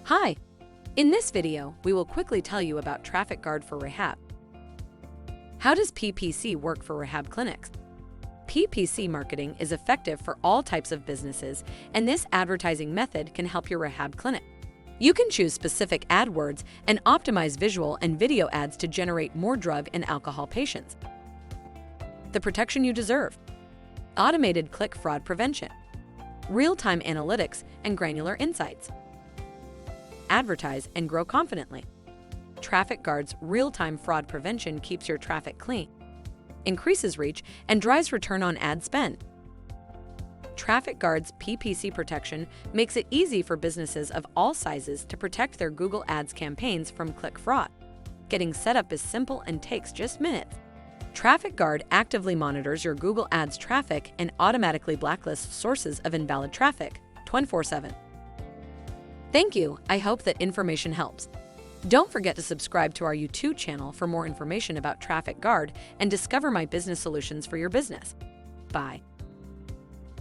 Hi! In this video, we will quickly tell you about TrafficGuard for Rehab. How does PPC work for rehab clinics? PPC marketing is effective for all types of businesses, and this advertising method can help your rehab clinic. You can choose specific AdWords and optimize visual and video ads to generate more drug and alcohol patients. The protection you deserve. Automated click fraud prevention. Real-time analytics and granular insights. Advertise and grow confidently. TrafficGuard's real-time fraud prevention keeps your traffic clean, increases reach, and drives return on ad spend. TrafficGuard's PPC protection makes it easy for businesses of all sizes to protect their Google Ads campaigns from click fraud. Getting set up is simple and takes just minutes. TrafficGuard actively monitors your Google Ads traffic and automatically blacklists sources of invalid traffic 24/7. Thank you. I hope that information helps. Don't forget to subscribe to our YouTube channel for more information about TrafficGuard and discover my business solutions for your business. Bye.